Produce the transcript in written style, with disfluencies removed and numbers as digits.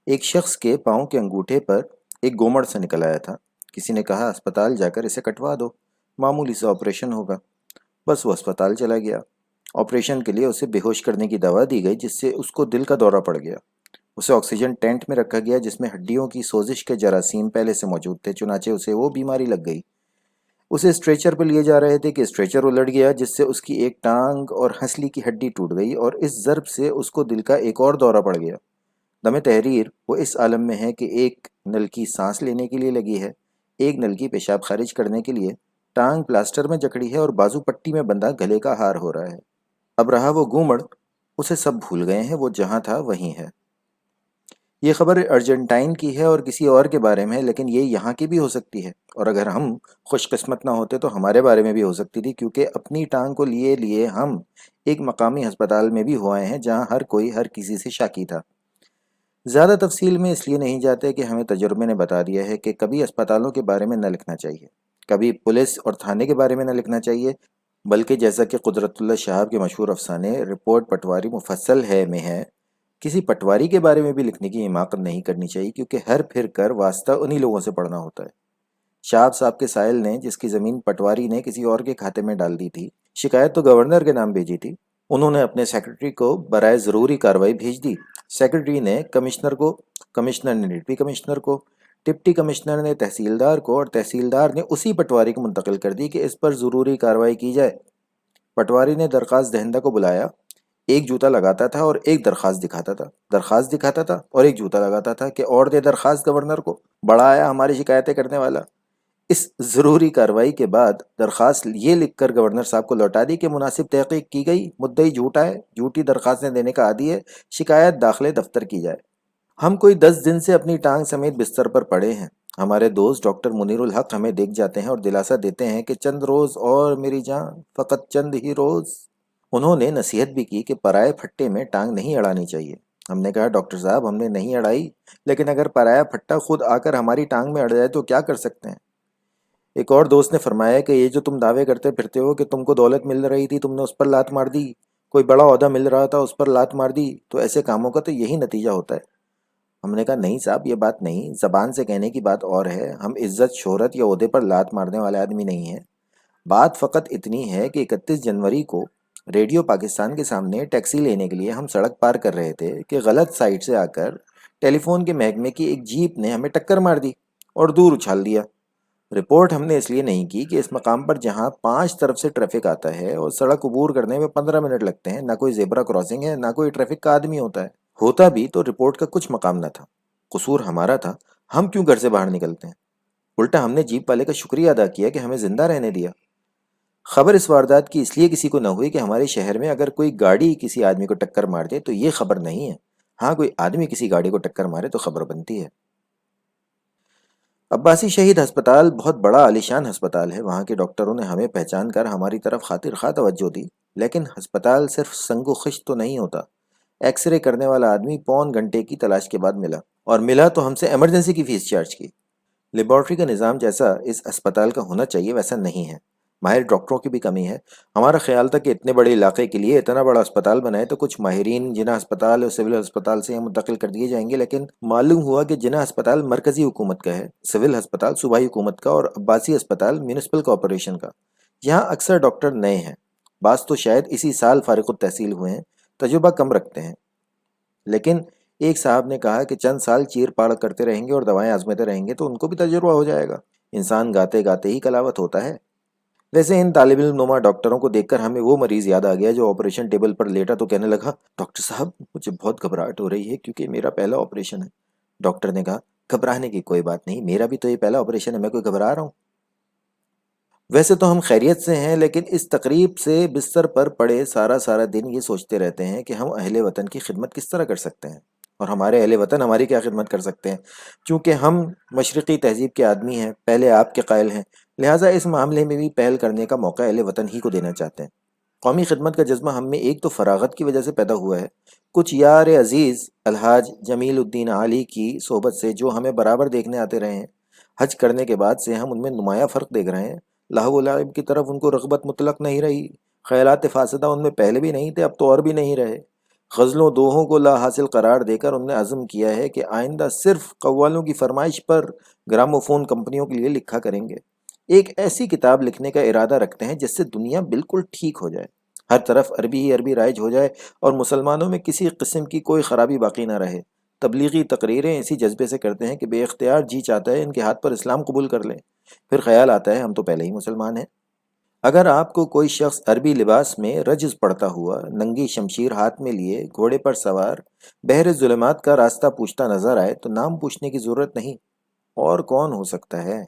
ایک شخص کے پاؤں کے انگوٹھے پر ایک گومڑ سے نکل آیا تھا۔ کسی نے کہا اسپتال جا کر اسے کٹوا دو، معمولی سا آپریشن ہوگا۔ بس وہ اسپتال چلا گیا۔ آپریشن کے لیے اسے بے ہوش کرنے کی دوا دی گئی، جس سے اس کو دل کا دورہ پڑ گیا۔ اسے آکسیجن ٹینٹ میں رکھا گیا جس میں ہڈیوں کی سوزش کے جراثیم پہلے سے موجود تھے، چنانچہ اسے وہ بیماری لگ گئی۔ اسے اسٹریچر پر لیے جا رہے تھے کہ اسٹریچر الٹ گیا، جس سے اس کی ایک ٹانگ اور ہنسلی کی ہڈی ٹوٹ گئی، اور اس ضرب سے اس کو دل کا ایک اور دورہ پڑ گیا۔ دم تحریر وہ اس عالم میں ہے کہ ایک نل کی سانس لینے کے لیے لگی ہے، ایک نل کی پیشاب خارج کرنے کے لیے، ٹانگ پلاسٹر میں جکڑی ہے اور بازو پٹی میں بندھا گلے کا ہار ہو رہا ہے۔ اب رہا وہ گومڑ، اسے سب بھول گئے ہیں، وہ جہاں تھا وہیں ہے۔ یہ خبر ارجنٹائن کی ہے اور کسی اور کے بارے میں ہے، لیکن یہ یہاں کی بھی ہو سکتی ہے، اور اگر ہم خوش قسمت نہ ہوتے تو ہمارے بارے میں بھی ہو سکتی تھی، کیونکہ اپنی ٹانگ کو لیے لیے ہم ایک مقامی ہسپتال میں بھی ہوئے ہیں جہاں ہر کوئی ہر کسی سے شاکی تھا۔ زیادہ تفصیل میں اس لیے نہیں جاتے کہ ہمیں تجربے نے بتا دیا ہے کہ کبھی اسپتالوں کے بارے میں نہ لکھنا چاہیے، کبھی پولیس اور تھانے کے بارے میں نہ لکھنا چاہیے، بلکہ جیسا کہ قدرت اللہ شہاب کے مشہور افسانے رپورٹ پٹواری مفصل ہے میں ہے، کسی پٹواری کے بارے میں بھی لکھنے کی حماقت نہیں کرنی چاہیے، کیونکہ ہر پھر کر واسطہ انہی لوگوں سے پڑھنا ہوتا ہے۔ شہاب صاحب کے سائل نے، جس کی زمین پٹواری نے کسی اور کے کھاتے میں ڈال دی تھی، شکایت تو گورنر کے نام بھیجی تھی۔ انہوں نے اپنے سیکرٹری کو برائے ضروری کارروائی بھیج دی۔ سیکرٹری نے کمشنر کو، کمشنر نے ڈپٹی کمشنر کو، ڈپٹی کمشنر نے تحصیلدار کو، اور تحصیلدار نے اسی پٹواری کو منتقل کر دی کہ اس پر ضروری کارروائی کی جائے۔ پٹواری نے درخواست دہندہ کو بلایا، ایک جوتا لگاتا تھا اور ایک درخواست دکھاتا تھا، درخواست دکھاتا تھا اور ایک جوتا لگاتا تھا کہ اور دے درخواست گورنر کو۔ بڑا آیا ہماری شکایتیں کرنے والا۔ اس ضروری کارروائی کے بعد درخواست یہ لکھ کر گورنر صاحب کو لوٹا دی کہ مناسب تحقیق کی گئی، مدعی جھوٹا ہے، جھوٹی درخواستیں دینے کا عادی ہے، شکایت داخلے دفتر کی جائے۔ ہم کوئی 10 دن سے اپنی ٹانگ سمیت بستر پر پڑے ہیں۔ ہمارے دوست ڈاکٹر منیر الحق ہمیں دیکھ جاتے ہیں اور دلاسا دیتے ہیں کہ چند روز اور میری جان، فقط چند ہی روز۔ انہوں نے نصیحت بھی کی کہ پرائے پھٹے میں ٹانگ نہیں اڑانی چاہیے۔ ہم نے کہا ڈاکٹر صاحب ہم نے نہیں اڑائی، لیکن اگر پرایا پھٹا خود آ کر ہماری ٹانگ میں اڑ جائے تو کیا کر سکتے ہیں؟ ایک اور دوست نے فرمایا کہ یہ جو تم دعوے کرتے پھرتے ہو کہ تم کو دولت مل رہی تھی، تم نے اس پر لات مار دی، کوئی بڑا عہدہ مل رہا تھا اس پر لات مار دی، تو ایسے کاموں کا تو یہی نتیجہ ہوتا ہے۔ ہم نے کہا نہیں صاحب، یہ بات نہیں، زبان سے کہنے کی بات اور ہے، ہم عزت شہرت یا عہدے پر لات مارنے والے آدمی نہیں ہیں۔ بات فقط اتنی ہے کہ 31 جنوری کو ریڈیو پاکستان کے سامنے ٹیکسی لینے کے لیے ہم سڑک پار کر رہے تھے کہ غلط سائڈ سے آ کر ٹیلی فون کے محکمے کی ایک جیپ نے ہمیں ٹکر مار دی اور دور اچھال دیا۔ رپورٹ ہم نے اس لیے نہیں کی کہ اس مقام پر جہاں 5 طرف سے ٹریفک آتا ہے اور سڑک عبور کرنے میں 15 منٹ لگتے ہیں، نہ کوئی زیبرا کراسنگ ہے، نہ کوئی ٹریفک کا آدمی ہوتا ہے۔ ہوتا بھی تو رپورٹ کا کچھ مقام نہ تھا، قصور ہمارا تھا، ہم کیوں گھر سے باہر نکلتے ہیں؟ الٹا ہم نے جیپ والے کا شکریہ ادا کیا کہ ہمیں زندہ رہنے دیا۔ خبر اس واردات کی اس لیے کسی کو نہ ہوئی کہ ہمارے شہر میں اگر کوئی گاڑی کسی آدمی کو ٹکر مار دے تو یہ خبر نہیں ہے، ہاں کوئی آدمی کسی گاڑی کو ٹکر مارے تو خبر بنتی ہے۔ عباسی شہید ہسپتال بہت بڑا عالیشان ہسپتال ہے، وہاں کے ڈاکٹروں نے ہمیں پہچان کر ہماری طرف خاطر خواہ توجہ دی، لیکن ہسپتال صرف سنگ و خشت تو نہیں ہوتا۔ ایکس رے کرنے والا آدمی پون گھنٹے کی تلاش کے بعد ملا، اور ملا تو ہم سے ایمرجنسی کی فیس چارج کی۔ لیبارٹری کا نظام جیسا اس اسپتال کا ہونا چاہیے ویسا نہیں ہے، ماہر ڈاکٹروں کی بھی کمی ہے۔ ہمارا خیال تھا کہ اتنے بڑے علاقے کے لیے اتنا بڑا اسپتال بنائے تو کچھ ماہرین جناح ہسپتال اور سول ہسپتال سے منتقل کر دیے جائیں گے، لیکن معلوم ہوا کہ جناح ہسپتال مرکزی حکومت کا ہے، سول ہسپتال صوبائی حکومت کا، اور عباسی ہسپتال میونسپل کارپوریشن کا۔ یہاں اکثر ڈاکٹر نئے ہیں، بعض تو شاید اسی سال فارغ التحصیل ہوئے ہیں، تجربہ کم رکھتے ہیں۔ لیکن ایک صاحب نے کہا کہ چند سال چیر پاڑ کرتے رہیں گے اور دوائیں آزماتے رہیں گے تو ان کو بھی تجربہ ہو جائے گا، انسان گاتے گاتے ہی کلاوت ہوتا ہے۔ ویسے ان طالب علم نما ڈاکٹروں کو دیکھ کر ہمیں وہ مریض یاد آ گیا جو آپریشن ٹیبل پر لیٹا تو کہنے لگا ڈاکٹر صاحب مجھے بہت گھبراہٹ ہو رہی ہے کیونکہ میرا پہلا آپریشن ہے۔ ڈاکٹر نے کہا گھبرانے کی کوئی بات نہیں، میرا بھی تو یہ پہلا آپریشن ہے، میں کوئی گھبرا رہا ہوں؟ ویسے تو ہم خیریت سے ہیں، لیکن اس تقریب سے بستر پر پڑے سارا دن یہ سوچتے رہتے ہیں کہ ہم اہل وطن کی خدمت کس طرح کر سکتے ہیں، اور ہمارے اہل وطن ہماری کیا خدمت کر سکتے ہیں، چونکہ ہم مشرقی تہذیب کے آدمی ہیں، پہلے آپ کے قائل ہیں، لہٰذا اس معاملے میں بھی پہل کرنے کا موقع اہل وطن ہی کو دینا چاہتے ہیں۔ قومی خدمت کا جذبہ ہم میں ایک تو فراغت کی وجہ سے پیدا ہوا ہے، کچھ یار عزیز الحاج جمیل الدین عالی کی صحبت سے جو ہمیں برابر دیکھنے آتے رہے ہیں، حج کرنے کے بعد سے ہم ان میں نمایاں فرق دیکھ رہے ہیں، لہو و لعب کی طرف ان کو رغبت مطلق نہیں رہی، خیالات فاسدہ ان میں پہلے بھی نہیں تھے، اب تو اور بھی نہیں رہے۔ غزلوں دوہوں کو لا حاصل قرار دے کر انہوں نے عزم کیا ہے کہ آئندہ صرف قوالوں کی فرمائش پر گراموفون کمپنیوں کے لیے لکھا کریں گے۔ ایک ایسی کتاب لکھنے کا ارادہ رکھتے ہیں جس سے دنیا بالکل ٹھیک ہو جائے، ہر طرف عربی ہی عربی رائج ہو جائے اور مسلمانوں میں کسی قسم کی کوئی خرابی باقی نہ رہے۔ تبلیغی تقریریں اسی جذبے سے کرتے ہیں کہ بے اختیار جی چاہتا ہے ان کے ہاتھ پر اسلام قبول کر لیں، پھر خیال آتا ہے ہم تو پہلے ہی مسلمان ہیں۔ اگر آپ کو کوئی شخص عربی لباس میں رجز پڑتا ہوا، ننگی شمشیر ہاتھ میں لیے، گھوڑے پر سوار، بحر ظلمات کا راستہ پوچھتا نظر آئے تو نام پوچھنے کی ضرورت نہیں، اور کون ہو سکتا ہے؟